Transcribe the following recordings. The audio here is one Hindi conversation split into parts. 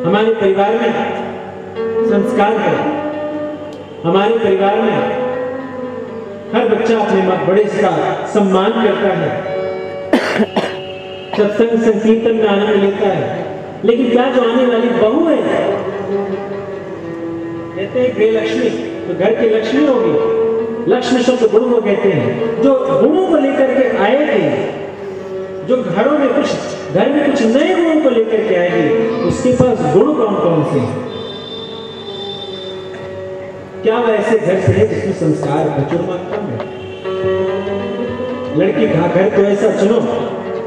हमारे परिवार में संस्कार है, हमारे परिवार में हर बच्चा अपने बड़े का सम्मान करता है, सत्संग संकीर्तन में आनंद लेता है। लेकिन क्या जो आने वाली बहू है, कहते हैं गृह लक्ष्मी, तो घर की लक्ष्मी होगी। लक्ष्मी शब्द गुण को कहते हैं, जो गुणों को लेकर के आएगी, जो घर में कुछ नए गुणों को लेकर के आएगी, उसके पास गुण कौन कौन से हैं? क्या वह ऐसे घर से है जिसमें संस्कार प्रचुर मात्रा में? लड़की का घर तो ऐसा चुनो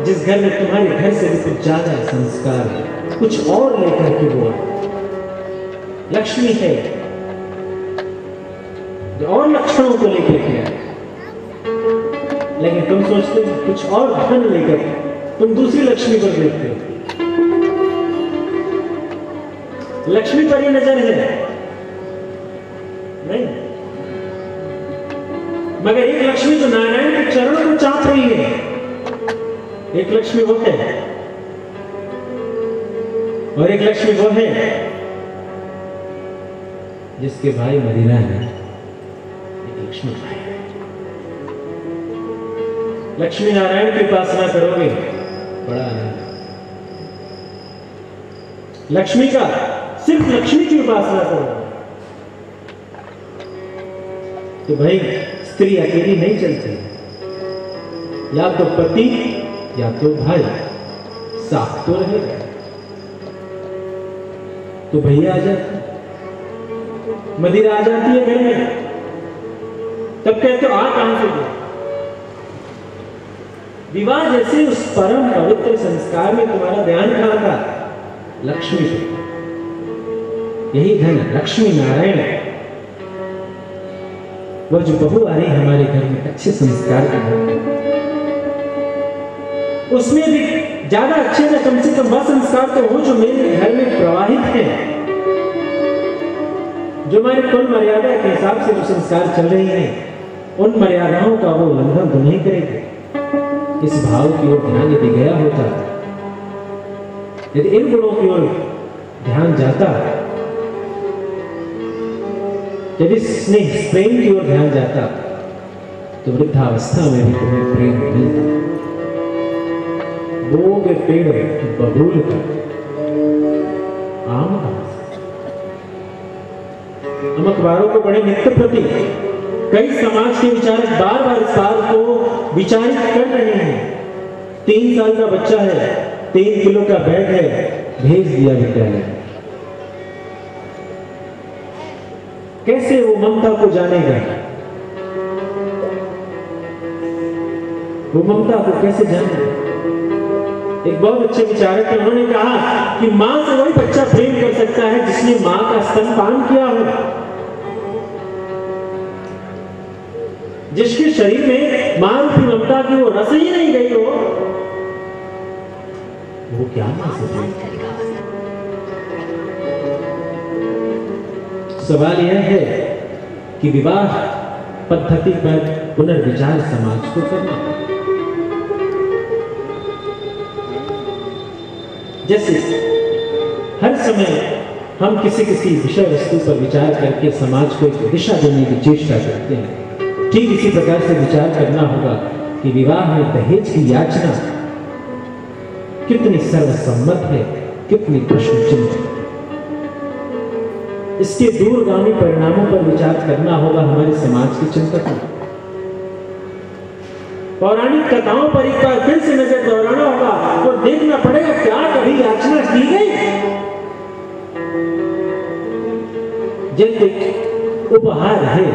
जिस घर में तुम्हारे घर से भी कुछ ज्यादा संस्कार है, कुछ और लेकर के वो लक्ष्मी है जो और लक्षणों को लेकर के आए। लेकिन तुम सोचते हो कुछ और धन लेकर तुम दूसरी लक्ष्मी पर देखते हो। लक्ष्मी पर ही नजर है नहीं, मगर एक लक्ष्मी जो नारायण के चरणों को चाप रही है, एक लक्ष्मी वो है, और एक लक्ष्मी वो है जिसके भाई मदीना है। एक लक्ष्मी भाई, लक्ष्मी नारायण की उपासना करोगे बड़ा आनंद। लक्ष्मी का सिर्फ लक्ष्मी की उपासना करोगे तो भाई स्त्री अकेली नहीं चलती, या तो पति या तो भाई साथ तो रहेगा। तो भैया आ जाते, मदिरा आ जाती है घर में, तब कहते हो आ कहां से गए? विवाह जैसे उस परम पवित्र संस्कार में तुम्हारा ध्यान कहां था? लक्ष्मी पे। यही धन लक्ष्मी नारायण है। वह जो बहू आ रही हमारे घर में अच्छे संस्कार के घर में, उसमें भी ज्यादा अच्छे ना, कम से कम वह संस्कार तो हो जो मेरे घर में प्रवाहित है, जो हमारे कुल मर्यादा के हिसाब से जो संस्कार चल रही है, उन मर्यादाओं का वो उल्लंघन तो नहीं करेगा। इस भाव की ओर ध्यान यदि गया होता, यदि इन गुणों की ओर ध्यान जाता, यदि स्नेह प्रेम की ओर ध्यान जाता, तो वृद्धावस्था में भी तुम्हें प्रेम मिलता। बोगे पेड़ बबूल का आम का। हम अखबारों को बड़े नित्य प्रति कई समाज के विचारक बार बार इस बात को विचारित कर रहे हैं। 3 साल का बच्चा है, 3 किलो का बैग है, भेज दिया विद्यालय। कैसे वो ममता को जानेगा? वो ममता को कैसे जानेगा? एक बहुत अच्छे विचारक हैं, उन्होंने कहा कि मां से वही बच्चा प्रेम कर सकता है जिसने मां का स्तनपान किया हो, जिसके शरीर में मां रूपी ममता की वो रस ही नहीं गई हो, वो क्या मां से प्रेम करेगा? सवाल यह है कि विवाह पद्धति पर पुनर्विचार समाज को करना। जैसे हर समय हम किसी विषय वस्तु पर विचार करके समाज को एक दिशा देने की चेष्टा करते हैं, ठीक इसी प्रकार से विचार करना होगा कि विवाह में दहेज की याचना कितनी सर्वसम्मत है, कितनी प्रश्न चिन्ह है। इसके दूरगामी परिणामों पर विचार करना होगा हमारे समाज के चिंतकों। पौराणिक कथाओं पर एक बार फिर से नजर दौड़ाना होगा और देखना पड़ेगा क्या कभी याचना की गई? जैसे उपहार है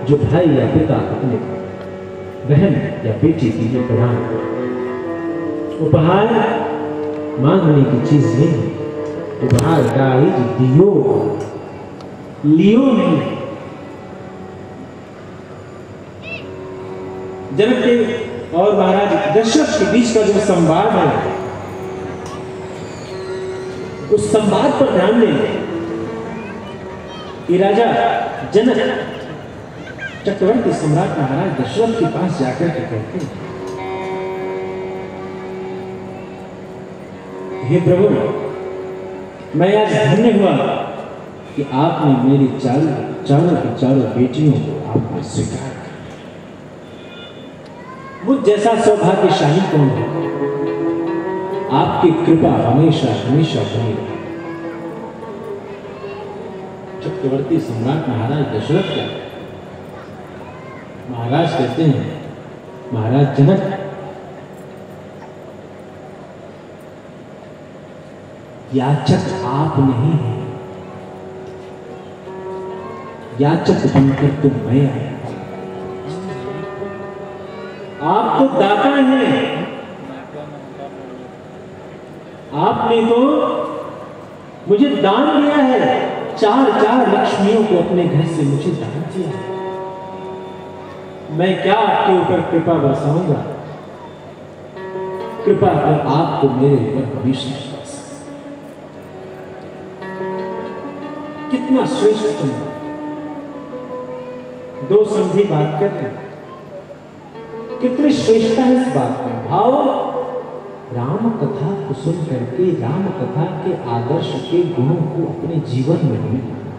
जो भाई या पिता अपने बहन या बेटी के लिए प्रदान करते। उपहार मांगने की चीज नहीं है। उपहार गाय दियो लियो नहीं। जनक के और महाराज दशरथ के बीच का जो संवाद है, उस संवाद पर ध्यान दें कि राजा जनक चक्रवर्ती सम्राट महाराज दशरथ के पास जाकर के कहते हैं, हे प्रभु, मैं आज धन्य हुआ कि आपने मेरी चारों बेटियों को आपने स्वीकार किया। मुझ जैसा सौभाग्यशाली कौन है? आपकी कृपा हमेशा हमेशा बनी रहे। चक्रवर्ती सम्राट महाराज दशरथ क्या महाराज कहते हैं, महाराज जनक याचक आप नहीं है, याचक बनकर तो मैं आया। आप तो दाता हैं, आपने तो मुझे दान दिया है, 4 लक्ष्मियों को अपने घर से मुझे दान दिया है। मैं क्या आपके ऊपर कृपा बरसाऊंगा? कृपा कर आपको मेरे ऊपर हमेशा विश्वास। कितना श्रेष्ठ तुम, 2 संधि बात करते हैं, कितनी श्रेष्ठता है इस बात में। भाव राम कथा को सुन करके राम कथा के आदर्श के गुणों को अपने जीवन में हमें लाना,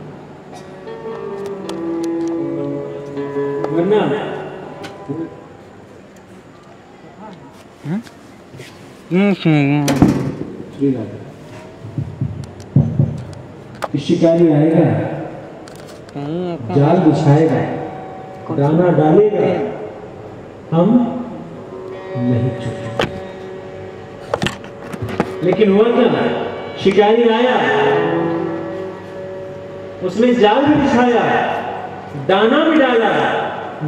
वरना शिकारी आएगा, जाल बिछाएगा, दाना डालेगा, हम नहीं चुकेंगे। लेकिन हुआ क्या? शिकारी आया, उसने जाल भी बिछाया, दाना भी डाला,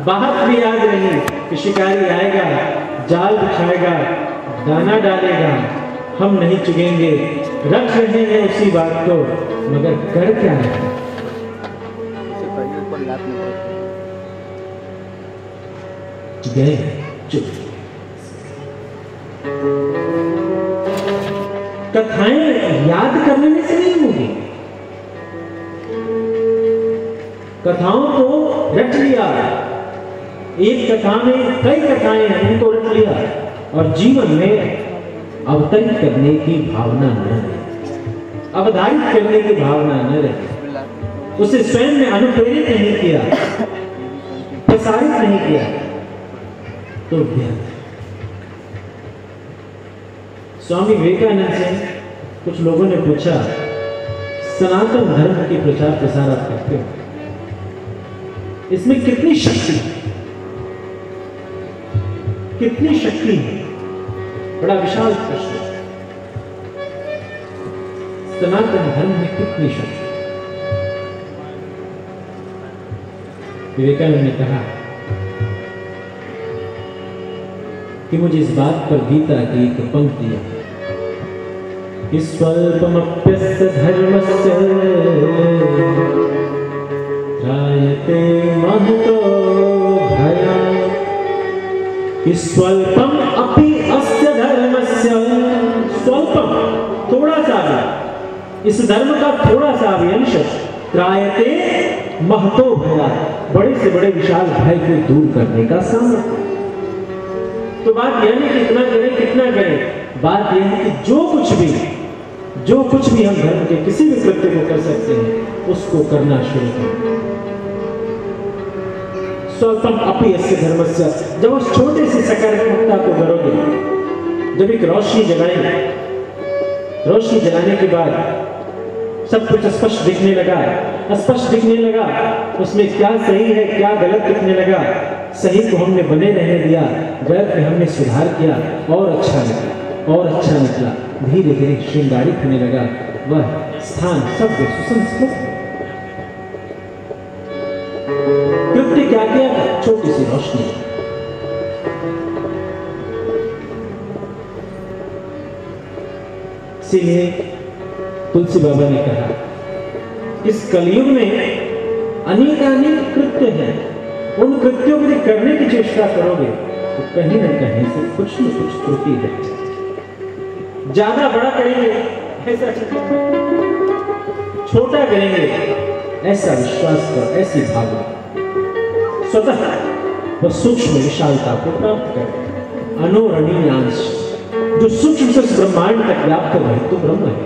बात भी याद रही कि शिकारी आएगा, जाल बिछाएगा, दाना डालेगा, हम नहीं चुकेंगे। रख रहे हैं उसी बात को, मगर कर क्या है? गए चुप। कथाएं याद करने से नहीं होगी, कथाओं को रट लिया, एक कथा में कई कथाएं हैं, उनको रट लिया और जीवन में अवतरित करने की भावना न रही, अवधारित करने की भावना न रही, उसे स्वयं में अनुप्रेरित नहीं किया, प्रसारित नहीं किया, तो व्यर्थ। स्वामी विवेकानंद से कुछ लोगों ने पूछा, सनातन धर्म की प्रचार प्रसार आप करते हो, इसमें कितनी शक्ति, कितनी शक्ति है? बड़ा विशाल प्रश्न। सनातन धर्म में कितनी शक्ति? विवेकानंद ने कहा कि मुझे इस बात पर गीता की एक पंक्ति है, स्वल्पमप्यस्य धर्मस्य त्रायते महतो भयात्। स्वल्पम अपि अस्य धर्मस्य, स्वल्पम थोड़ा सा भी, इस धर्म का थोड़ा सा भी अंश त्रायते महतो भयात्, बड़े से बड़े विशाल भय को दूर करने का सामर्थ्य। तो बात यह नहीं कितना करें कितना करें, बात यह है कि जो कुछ भी हम धर्म के किसी भी कृत्य को कर सकते हैं उसको करना शुरू करें। स्वल्पम अपि अस्य धर्मस्य, जब उस छोटे से सकारात्मकता को करोगे, जब एक रोशनी जलाएंगे, रोशनी जलाने के बाद सब कुछ स्पष्ट दिखने लगा, उसमें क्या सही है क्या गलत दिखने लगा, सही को हमने बने रहने दिया, गलत में हमने सुधार किया और अच्छा निकला, धीरे धीरे श्रृंगारित होने लगा वह स्थान, सब सुसंस्कृत। कृत्य क्या किया? छोटी सी रोशनी। इसीलिए तुलसी बाबा ने कहा, इस कलयुग में अनेक कृत्य हैं, उन कृत्यों को करने की चेष्टा करोगे तो कहीं न कहीं से कुछ न कुछ त्रुटि है। ज्यादा बड़ा करेंगे ऐसा, छोटा करेंगे ऐसा विश्वास कर, ऐसी भावना स्वतः वह सूक्ष्म विशालता को प्राप्त करे। अनोरणीयांश, जो सूक्ष्म से ब्रह्मांड तक व्याप्त है तो ब्रह्म है।